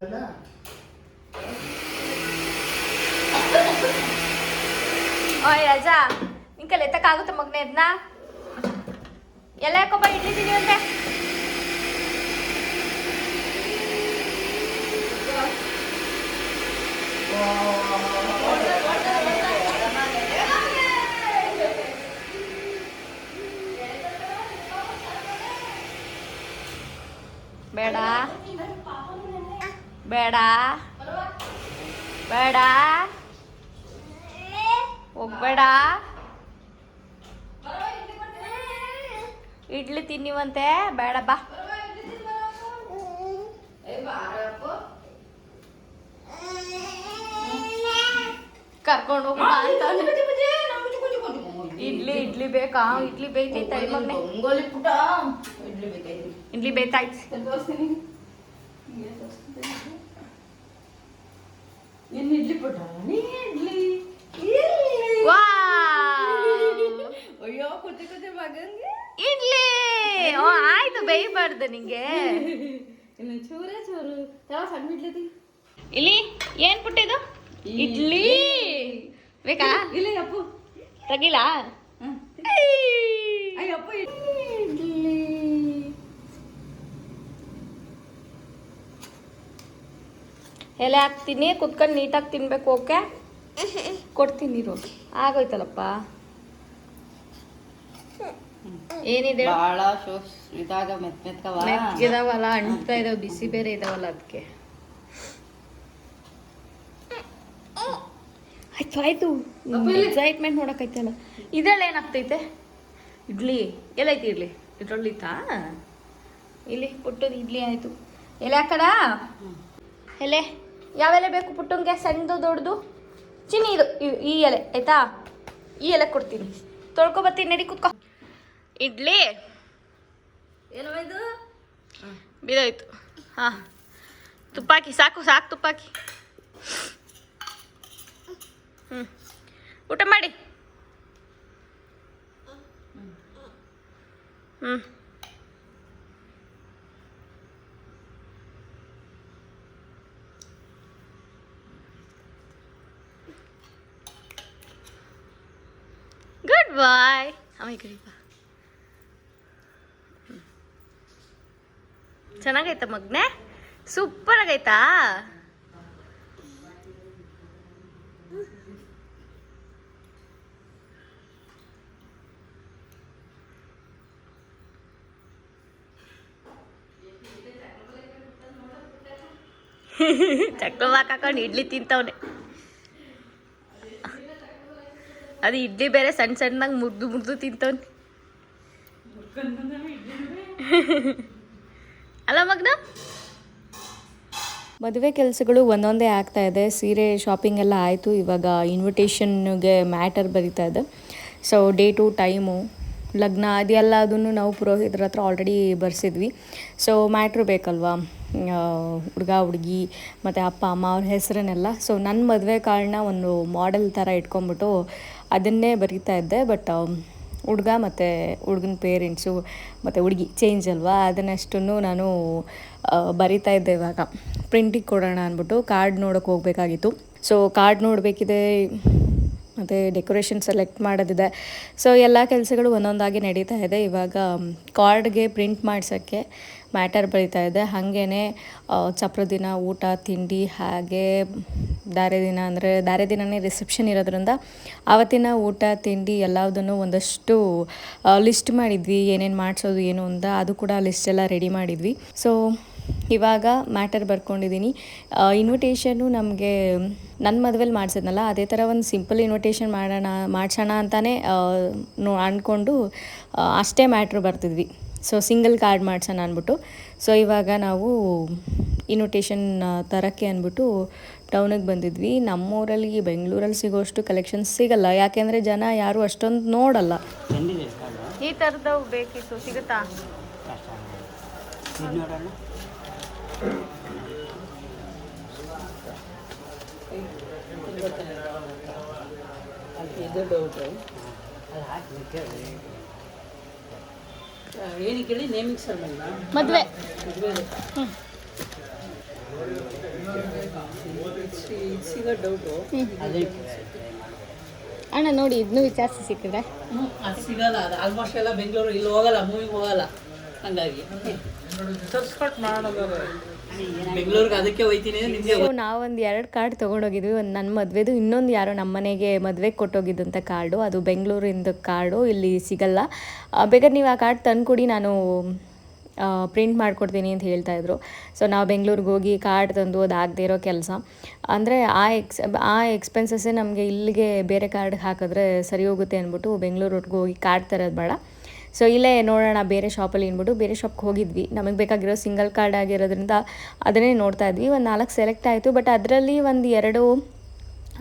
ಓಯ್ ರಾಜ ನಿನ್ ಕೈಲಿ ಎತ್ತಕ್ಕಾಗುತ್ತೆ ಮಗನೇ ಅದನ್ನ ಎಲ್ಲ ಯಾಕೊಬ್ಬ ಇಡ್ಲಿ ತಿನ್ನಿ ಅಂತೆ ಬೇಡ ಬೇಡ ಬೇಡ ಹೋಗ್ಬೇಡ ಇಡ್ಲಿ ತಿನ್ನಿವಂತೆ ಬೇಡ ಬಾ ಕರ್ಕೊಂಡು ಹೋಗ ಇಡ್ಲಿ ಬೇಕಾ ಇಡ್ಲಿ ಬೇಯ್ತೈತ ಮಗನೆ ಇಡ್ಲಿ ಬೇಯ್ತಾಯ್ತು ಇಡ್ಲಿ ಪುಟ ಇಡ್ಲಿ ಅಯ್ಯೋ ಕುತ್ತೆ ಕುತ್ತೆ ಮಗಂಗೆ ಇಡ್ಲಿ ಆಯ್ತು ಬೇಯಬಾರ್ದು ನಿಂಗೆ ಇನ್ನು ಚೂರೇ ಚೂರು ಯಾವ ಸಣ್ಣ ಇಡ್ಲಿ ಇಲ್ಲಿ ಏನ್ ಪುಟ್ಟಿದು ಇಡ್ಲಿ ಬೇಕಾ ಇಲ್ಲ ಅಪ್ಪು ತಗಿಲ ಅಯ್ಯಪ್ಪ ಇಡ್ಲಿ ಎಲೆ ಹಾಕ್ತೀನಿ ಕುತ್ಕೊಂಡು ನೀಟಾಗಿ ತಿನ್ಬೇಕು ಓಕೆ ಕೊಡ್ತೀನಿ ಇರು ಆಗೋಯ್ತಲ್ಲಪ್ಪ ಏನಿದೆ ಭಾಳ ಇದಾಗ ಮೆತ್ಗಿದಾವಲ್ಲ ಅಂಟ್ತಾ ಇದಾವ ಬಿಸಿ ಬೇರೆ ಇದಾವಲ್ಲ ಅದಕ್ಕೆ ಆಯ್ತು ಆಯ್ತು ಎಕ್ಸೈಟ್ಮೆಂಟ್ ನೋಡಕೈತಲ್ಲ ಇದ್ರಲ್ಲಿ ಏನಾಗ್ತೈತೆ ಇಡ್ಲಿ ಎಲ್ಲೈತಿ ಇಡ್ಲಿ ಇದ್ರಲ್ಲಿತ್ತಾ ಇಲ್ಲಿ ಪುಟ್ಟದ ಇಡ್ಲಿ ಆಯ್ತು ಎಲೆ ಹಾಕಡ ಎಲೆ ಯಾವ ಎಲೆ ಬೇಕು ಪುಟ್ಟಂಗೆ ಸಣ್ಣದು ದೊಡ್ಡದು ಚಿನ್ನಿ ಇದು ಈ ಎಲೆ ಆಯ್ತಾ ಈ ಎಲೆ ಕೊಡ್ತೀನಿ ತೊಳ್ಕೊಬತ್ತೀನಿ ನಡಿ ಕುತ್ಕೋ ಇಡ್ಲಿ ಏನವ ಇದು ಬಿದೋಯ್ತು ಹಾಂ ತುಪ್ಪಾಕಿ ಸಾಕು ತುಪ್ಪಾಕಿ ಊಟ ಮಾಡಿ ಗುಡ್ ಬಾಯ್ ಚೆನ್ನಾಗೈತ ಮಗ್ನೆ ಸೂಪರ್ ಆಗೈತಾ ಚಕ್ರ ಹಾಕೊಂಡು ಇಡ್ಲಿ ತಿಂತವನೆ ಅದು ಇಡ್ಲಿ ಬೇರೆ ಸಣ್ಣ ಸಣ್ಣದಾಗಿ ಮುರಿದು ತಿಂತವನೆ ಅಲ್ಲ ಮಗ್ನ ಮದುವೆ ಕೆಲಸಗಳು ಒಂದೊಂದೇ ಆಗ್ತಾ ಇದೆ. ಸೀರೆ ಶಾಪಿಂಗ್ ಎಲ್ಲ ಆಯಿತು. ಇವಾಗ ಇನ್ವಿಟೇಷನ್ಗೆ ಮ್ಯಾಟರ್ ಬರೀತಾ ಇದೆ. ಸೊ ಡೇಟು ಟೈಮು ಲಗ್ನ ಅದೆಲ್ಲ ಅದನ್ನು ನಾವು ಪುರೋಹಿತರ ಹತ್ರ ಆಲ್ರೆಡಿ ಬರ್ಸಿದ್ವಿ. ಸೊ ಮ್ಯಾಟ್ರು ಬೇಕಲ್ವಾ, ಹುಡುಗ ಹುಡುಗಿ ಮತ್ತು ಅಪ್ಪ ಅಮ್ಮ ಅವ್ರ ಹೆಸರನ್ನೆಲ್ಲ. ಸೊ ನನ್ನ ಮದುವೆ ಕಾರ್ಡ್ನ ಒಂದು ಮಾಡೆಲ್ ಥರ ಇಟ್ಕೊಂಬಿಟ್ಟು ಅದನ್ನೇ ಬರೀತಾ ಇದ್ದೆ. ಬಟ್ ಹುಡುಗ ಮತ್ತು ಹುಡುಗನ ಪೇರೆಂಟ್ಸು ಮತ್ತು ಹುಡುಗಿ ಚೇಂಜ್ ಅಲ್ವಾ, ಅದನ್ನಷ್ಟನ್ನು ನಾನು ಬರಿತಾ ಇದ್ದೆ. ಇವಾಗ ಪ್ರಿಂಟಿಗೆ ಕೊಡೋಣ ಅಂದ್ಬಿಟ್ಟು ಕಾರ್ಡ್ ನೋಡೋಕೆ ಹೋಗಬೇಕಾಗಿತ್ತು. ಸೊ ಕಾರ್ಡ್ ನೋಡಬೇಕಿದೆ ಮತ್ತು ಡೆಕೋರೇಷನ್ ಸೆಲೆಕ್ಟ್ ಮಾಡೋದಿದೆ. ಸೊ ಎಲ್ಲ ಕೆಲಸಗಳು ಒಂದೊಂದಾಗಿ ನಡೀತಾ ಇದೆ. ಇವಾಗ ಕಾರ್ಡ್ಗೆ ಪ್ರಿಂಟ್ ಮಾಡ್ಸೋಕ್ಕೆ ಮ್ಯಾಟರ್ ಬರೀತಾ ಇದೆ. ಹಾಗೇ ಚಪ್ರ ದಿನ ಊಟ ತಿಂಡಿ, ಹಾಗೆ ಧಾರೆ ದಿನ ಅಂದರೆ ಧಾರೆ ದಿನವೇ ರಿಸೆಪ್ಷನ್ ಇರೋದ್ರಿಂದ ಆವತ್ತಿನ ಊಟ ತಿಂಡಿ ಎಲ್ಲದನ್ನು ಒಂದಷ್ಟು ಲಿಸ್ಟ್ ಮಾಡಿದ್ವಿ, ಏನೇನು ಮಾಡಿಸೋದು ಏನು ಅಂತ. ಅದು ಕೂಡ ಲಿಸ್ಟ್ ಎಲ್ಲ ರೆಡಿ ಮಾಡಿದ್ವಿ. ಸೊ ಇವಾಗ ಮ್ಯಾಟರ್ ಬರ್ಕೊಂಡಿದ್ದೀನಿ. ಇನ್ವಿಟೇಷನ್ನು ನಮಗೆ ನನ್ನ ಮದುವೆಲಿ ಮಾಡಿಸಿದ್ನಲ್ಲ, ಅದೇ ಥರ ಒಂದು ಸಿಂಪಲ್ ಇನ್ವಿಟೇಷನ್ ಮಾಡಿಸೋಣ ಅಂತಲೇ ಅಂದ್ಕೊಂಡು ಅಷ್ಟೇ ಮ್ಯಾಟ್ರ್ ಬರ್ತಿದ್ವಿ. ಸೊ ಸಿಂಗಲ್ ಕಾರ್ಡ್ ಮಾಡಿಸೋಣ ಅಂದ್ಬಿಟ್ಟು. ಸೊ ಇವಾಗ ನಾವು ಇನ್ವಿಟೇಷನ್ ತರೋಕ್ಕೆ ಅಂದ್ಬಿಟ್ಟು ಟೌನಿಗೆ ಬಂದಿದ್ವಿ. ನಮ್ಮೂರಲ್ಲಿ ಬೆಂಗಳೂರಲ್ಲಿ ಸಿಗೋಷ್ಟು ಕಲೆಕ್ಷನ್ಸ್ ಸಿಗಲ್ಲ, ಯಾಕೆಂದರೆ ಜನ ಯಾರು ಅಷ್ಟೊಂದು ನೋಡಲ್ಲ. ಈ ಥರದವು ಬೇಕಿತ್ತು, ಸಿಗುತ್ತಾ? ಏನಕ್ಕೆ ಹೇಳಿ ನೇಮಿಂಗ್ ಸೆರೆಮನಿ ಮದುವೆ ಸಿಗೋ ಡೌಟು ಅಣ್ಣ ನೋಡಿ ಇದನ್ನು ವಿಚಾರಿಸಿ ಸಿಕ್ಕಿದ್ರೆ ಅದು ಸಿಗಲ್ಲ. ಅದು ಆಲ್ಮೋಸ್ಟ್ ಎಲ್ಲ ಬೆಂಗಳೂರು ಇಲ್ಲಿ ಹೋಗಲ್ಲ, ಮೂವಿಗೆ ಹೋಗಲ್ಲ. ಹಂಗಾಗಿ ಬೆಂಗಳೂರಿಗೆ ಅದಕ್ಕೆ ಹೋಯ್ತೀನಿ ನಿಮಗೆ. ಸೊ ನಾವೊಂದು 2 ಕಾರ್ಡ್ ತೊಗೊಂಡೋಗಿದ್ವಿ. ಒಂದು ನನ್ನ ಮದುವೆದು, ಇನ್ನೊಂದು ಯಾರೋ ನಮ್ಮ ಮನೆಗೆ ಮದುವೆಗೆ ಕೊಟ್ಟೋಗಿದ್ದಂಥ ಕಾರ್ಡು. ಅದು ಬೆಂಗಳೂರಿಂದ ಕಾರ್ಡು, ಇಲ್ಲಿ ಸಿಗಲ್ಲ. ಬೇಕಾದ್ರೆ ನೀವು ಆ ಕಾರ್ಡ್ ತಂದುಕೊಡಿ, ನಾನು ಪ್ರಿಂಟ್ ಮಾಡಿಕೊಡ್ತೀನಿ ಅಂತ ಹೇಳ್ತಾಯಿದ್ರು. ಸೊ ನಾವು ಬೆಂಗಳೂರಿಗೆ ಹೋಗಿ ಕಾರ್ಡ್ ತಂದು ಅದು ಆಗದೆ ಇರೋ ಕೆಲಸ. ಅಂದರೆ ಆ ಎಕ್ಸ್ಪೆನ್ಸಸ್ಸೇ ನಮಗೆ ಇಲ್ಲಿಗೆ ಬೇರೆ ಕಾರ್ಡ್ಗೆ ಹಾಕಿದ್ರೆ ಸರಿ ಹೋಗುತ್ತೆ ಅಂದ್ಬಿಟ್ಟು ಬೆಂಗಳೂರಿಗೆ ಹೋಗಿ ಕಾರ್ಡ್ ತರೋದು ಬೇಡ. ಸೊ ಇಲ್ಲೇ ನೋಡೋಣ ಬೇರೆ ಶಾಪಲ್ಲಿ ಅಂದ್ಬಿಟ್ಟು ಬೇರೆ ಶಾಪ್ಗೆ ಹೋಗಿದ್ವಿ. ನಮಗೆ ಬೇಕಾಗಿರೋ ಸಿಂಗಲ್ ಕಾರ್ಡ್ ಆಗಿರೋದ್ರಿಂದ ಅದನ್ನೇ ನೋಡ್ತಾ ಇದ್ವಿ. ಒಂದು 4 ಸೆಲೆಕ್ಟ್ ಆಯಿತು. ಬಟ್ ಅದರಲ್ಲಿ ಒಂದು 2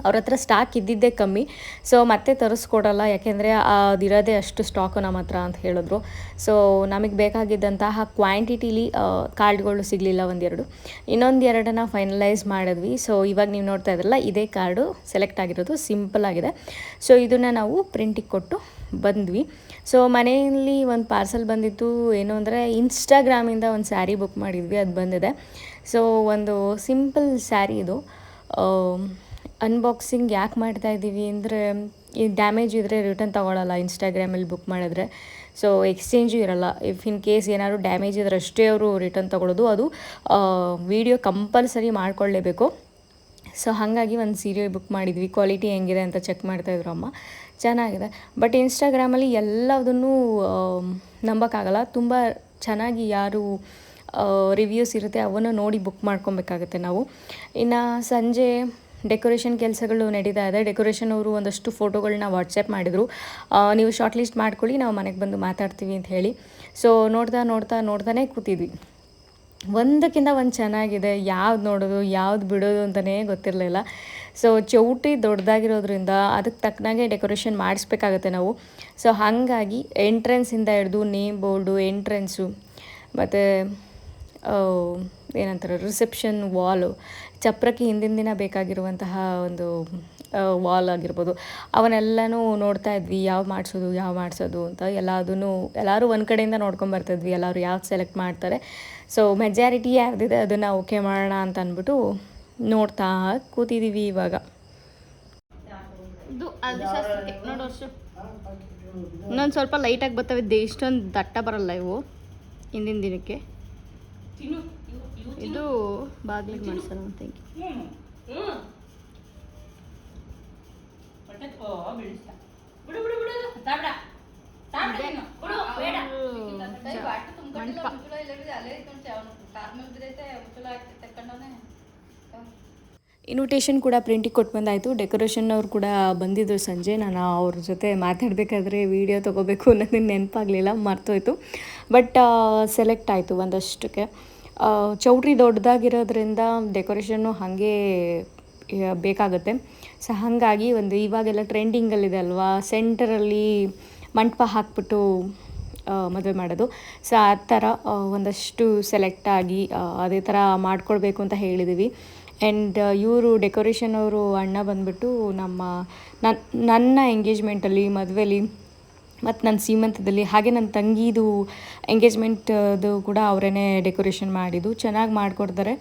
ಅವ್ರ ಹತ್ರ ಸ್ಟಾಕ್ ಇದ್ದಿದ್ದೇ ಕಮ್ಮಿ. ಸೊ ಮತ್ತೆ ತರಿಸ್ಕೊಡಲ್ಲ, ಯಾಕೆಂದರೆ ಅದಿರೋದೇ ಅಷ್ಟು ಸ್ಟಾಕು ನಮ್ಮ ಹತ್ರ ಅಂತ ಹೇಳಿದ್ರು. ಸೊ ನಮಗೆ ಬೇಕಾಗಿದ್ದಂತಹ ಕ್ವಾಂಟಿಟಿಲಿ ಕಾರ್ಡ್ಗಳು ಸಿಗಲಿಲ್ಲ. 1-2 ಇನ್ನೊಂದು 2 ಫೈನಲೈಸ್ ಮಾಡಿದ್ವಿ. ಸೊ ಇವಾಗ ನೀವು ನೋಡ್ತಾ ಇದ್ರಲ್ಲ, ಇದೇ ಕಾರ್ಡು ಸೆಲೆಕ್ಟ್ ಆಗಿರೋದು, ಸಿಂಪಲ್ ಆಗಿದೆ. ಸೊ ಇದನ್ನು ನಾವು ಪ್ರಿಂಟಿಗೆ ಕೊಟ್ಟು ಬಂದ್ವಿ. ಸೊ ಮನೆಯಲ್ಲಿ ಒಂದು ಪಾರ್ಸಲ್ ಬಂದಿತ್ತು. ಏನು ಅಂದರೆ ಇನ್ಸ್ಟಾಗ್ರಾಮಿಂದ ಒಂದು ಸ್ಯಾರಿ ಬುಕ್ ಮಾಡಿದ್ವಿ, ಅದು ಬಂದಿದೆ. ಸೊ ಒಂದು ಸಿಂಪಲ್ ಸ್ಯಾರಿ ಇದು. ಅನ್ಬಾಕ್ಸಿಂಗ್ ಯಾಕೆ ಮಾಡ್ತಾಯಿದ್ದೀವಿ ಅಂದರೆ, ಈ ಡ್ಯಾಮೇಜ್ ಇದ್ದರೆ ರಿಟರ್ನ್ ತೊಗೊಳ್ಳಲ್ಲ ಇನ್ಸ್ಟಾಗ್ರಾಮಲ್ಲಿ ಬುಕ್ ಮಾಡಿದ್ರೆ. ಸೊ ಎಕ್ಸ್ಚೇಂಜು ಇರೋಲ್ಲ. ಇಫ್ ಇನ್ ಕೇಸ್ ಏನಾದ್ರು ಡ್ಯಾಮೇಜ್ ಇದ್ದರೆ ಅಷ್ಟೇ ಅವರು ರಿಟರ್ನ್ ತೊಗೊಳ್ಳೋದು. ಅದು ವಿಡಿಯೋ ಕಂಪಲ್ಸರಿ ಮಾಡ್ಕೊಳ್ಳೇಬೇಕು. ಸೊ ಹಾಗಾಗಿ ಒಂದು ಸೀರೆ ಬುಕ್ ಮಾಡಿದ್ವಿ. ಕ್ವಾಲಿಟಿ ಹೆಂಗಿದೆ ಅಂತ ಚೆಕ್ ಮಾಡ್ತಾಯಿದ್ರು ಅಮ್ಮ. ಚೆನ್ನಾಗಿದೆ. ಬಟ್ ಇನ್ಸ್ಟಾಗ್ರಾಮಲ್ಲಿ ಎಲ್ಲದನ್ನೂ ನಂಬೋಕ್ಕಾಗಲ್ಲ. ತುಂಬ ಚೆನ್ನಾಗಿ ಯಾರು ರಿವ್ಯೂಸ್ ಇರುತ್ತೆ ಅವನ್ನು ನೋಡಿ ಬುಕ್ ಮಾಡ್ಕೊಬೇಕಾಗುತ್ತೆ ನಾವು. ಇನ್ನು ಸಂಜೆ ಡೆಕೋರೇಷನ್ ಕೆಲಸಗಳು ನಡೀತಾ ಇದೆ. ಡೆಕೋರೇಷನ್ ಅವರು ಒಂದಷ್ಟು ಫೋಟೋಗಳನ್ನ ವಾಟ್ಸಪ್ ಮಾಡಿದರು. ನೀವು ಶಾರ್ಟ್ ಲಿಸ್ಟ್ ಮಾಡ್ಕೊಳ್ಳಿ, ನಾವು ಮನೆಗೆ ಬಂದು ಮಾತಾಡ್ತೀವಿ ಅಂತ ಹೇಳಿ. ಸೊ ನೋಡ್ತಾನೇ ಕೂತಿದ್ವಿ. ಒಂದಕ್ಕಿಂತ ಒಂದು ಚೆನ್ನಾಗಿದೆ. ಯಾವ್ದು ನೋಡೋದು ಯಾವ್ದು ಬಿಡೋದು ಅಂತಲೇ ಗೊತ್ತಿರಲಿಲ್ಲ. ಸೊ ಚೌಟ್ರಿ ದೊಡ್ಡದಾಗಿರೋದ್ರಿಂದ ಅದಕ್ಕೆ ತಕ್ಕನಾಗೆ ಡೆಕೋರೇಷನ್ ಮಾಡಿಸ್ಬೇಕಾಗತ್ತೆ ನಾವು. ಸೊ ಹಾಗಾಗಿ ಎಂಟ್ರೆನ್ಸಿಂದ ಹಿಡಿದು ನೇಮ್ ಬೋರ್ಡು, ಎಂಟ್ರೆನ್ಸು, ಮತ್ತು ಏನಂತಾರೆ ರಿಸೆಪ್ಷನ್ ವಾಲು, ಚಪ್ರಕ್ಕೆ ಹಿಂದಿನ ದಿನ ಬೇಕಾಗಿರುವಂತಹ ಒಂದು ವಾಲ್ ಆಗಿರ್ಬೋದು, ಅವನ್ನೆಲ್ಲನೂ ನೋಡ್ತಾ ಇದ್ವಿ. ಯಾವ ಮಾಡಿಸೋದು ಅಂತ ಎಲ್ಲರೂ ಒಂದು ಕಡೆಯಿಂದ ನೋಡ್ಕೊಂಬರ್ತಿದ್ವಿ. ಎಲ್ಲರೂ ಯಾವ್ದು ಸೆಲೆಕ್ಟ್ ಮಾಡ್ತಾರೆ. ಸೊ ಮೆಜಾರಿಟಿ ಯಾವ್ದಿದೆ ಅದನ್ನು ಓಕೆ ಮಾಡೋಣ ಅಂತ ಅಂದ್ಬಿಟ್ಟು ನೋಡ್ತಾ ಕೂತಿದ್ದೀವಿ ಇವಾಗ. ಇದು ಅದು ಶಾಸ್ತ್ರಕ್ಕೆ ನೋಡು ವರ್ಷ ಇನ್ನೊಂದು ಸ್ವಲ್ಪ ಲೈಟಾಗಿ ಬರ್ತವೆ. ಇಷ್ಟೊಂದು ದಟ್ಟ ಬರಲ್ಲ ಇವು ಹಿಂದಿನ ದಿನಕ್ಕೆ. ಇದು ಬಾಗಿಲಿಗೆ ಮಾಡಿಸೋಣ ಅಂತ ಇನ್ವಿಟೇಷನ್ ಕೂಡ ಪ್ರಿಂಟಿಗೆ ಕೊಟ್ಟು ಬಂದಾಯಿತು. ಡೆಕೋರೇಷನ್ ಅವ್ರು ಕೂಡ ಬಂದಿದ್ದರು ಸಂಜೆ. ನಾನು ಅವ್ರ ಜೊತೆ ಮಾತಾಡಬೇಕಾದ್ರೆ ವೀಡಿಯೋ ತೊಗೋಬೇಕು ಅನ್ನೋದನ್ನ ನೆನಪಾಗಲಿಲ್ಲ, ಮರ್ತೋಯ್ತು. ಬಟ್ ಸೆಲೆಕ್ಟ್ ಆಯಿತು ಒಂದಷ್ಟಕ್ಕೆ. ಚೌಟ್ರಿ ದೊಡ್ಡದಾಗಿರೋದ್ರಿಂದ ಡೆಕೋರೇಷನ್ನು ಹಾಗೆ ಬೇಕಾಗುತ್ತೆ. ಸೊ ಹಾಗಾಗಿ ಇವಾಗೆಲ್ಲ ಟ್ರೆಂಡಿಂಗಲ್ಲಿದೆ ಅಲ್ವಾ, ಸೆಂಟರಲ್ಲಿ ಮಂಟಪ ಹಾಕ್ಬಿಟ್ಟು ಮದುವೆ ಮಾಡೋದು. ಸೊ ಆ ಥರ ಒಂದಷ್ಟು ಸೆಲೆಕ್ಟ್ ಆಗಿ ಅದೇ ಥರ ಮಾಡ್ಕೊಳ್ಬೇಕು ಅಂತ ಹೇಳಿದ್ದೀವಿ. ಆ್ಯಂಡ್ ಇವರು ಡೆಕೋರೇಷನ್ ಅವರು ಅಣ್ಣ ಬಂದುಬಿಟ್ಟು ನನ್ನ ಎಂಗೇಜ್ಮೆಂಟಲ್ಲಿ, ಮದುವೆಲಿ ಮತ್ತು ನನ್ನ ಸೀಮಂತದಲ್ಲಿ, ಹಾಗೆ ನನ್ನ ತಂಗಿದು ಎಂಗೇಜ್ಮೆಂಟ್ದು ಕೂಡ ಅವರೇ ಡೆಕೋರೇಷನ್ ಮಾಡಿದ್ದು. ಚೆನ್ನಾಗಿ ಮಾಡಿಕೊಡ್ತಾರೆ.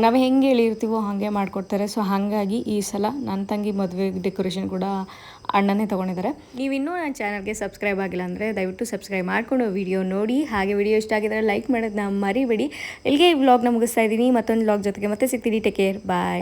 ನಾವು ಹೆಂಗೆ ಹೇಳಿರ್ತೀವೋ ಹಾಗೆ ಮಾಡಿಕೊಡ್ತಾರೆ. ಸೊ ಹಾಗಾಗಿ ಈ ಸಲ ನನ್ನ ತಂಗಿ ಮದುವೆ ಡೆಕೋರೇಷನ್ ಕೂಡ ಅಣ್ಣನೇ ತೊಗೊಂಡಿದ್ದಾರೆ. ನೀವಿನ್ನೂ ನನ್ನ ಚಾನಲ್ಗೆ ಸಬ್ಸ್ಕ್ರೈಬ್ ಆಗಿಲ್ಲ ಅಂದರೆ ದಯವಿಟ್ಟು ಸಬ್ಸ್ಕ್ರೈಬ್ ಮಾಡಿಕೊಂಡು ವಿಡಿಯೋ ನೋಡಿ. ಹಾಗೆ ವಿಡಿಯೋ ಇಷ್ಟ ಆಗಿದ್ರೆ ಲೈಕ್ ಮಾಡೋದನ್ನ ಮರಿಬೇಡಿ. ಇಲ್ಲಿಗೆ ಈ ವ್ಲಾಗ್ನ ಮುಗಿಸ್ತಾ ಇದ್ದೀನಿ. ಮತ್ತೊಂದು ವ್ಲಾಗ್ ಜೊತೆಗೆ ಮತ್ತೆ ಸಿಗ್ತೀನಿ. ಟೇಕ್ ಕೇರ್, ಬಾಯ್.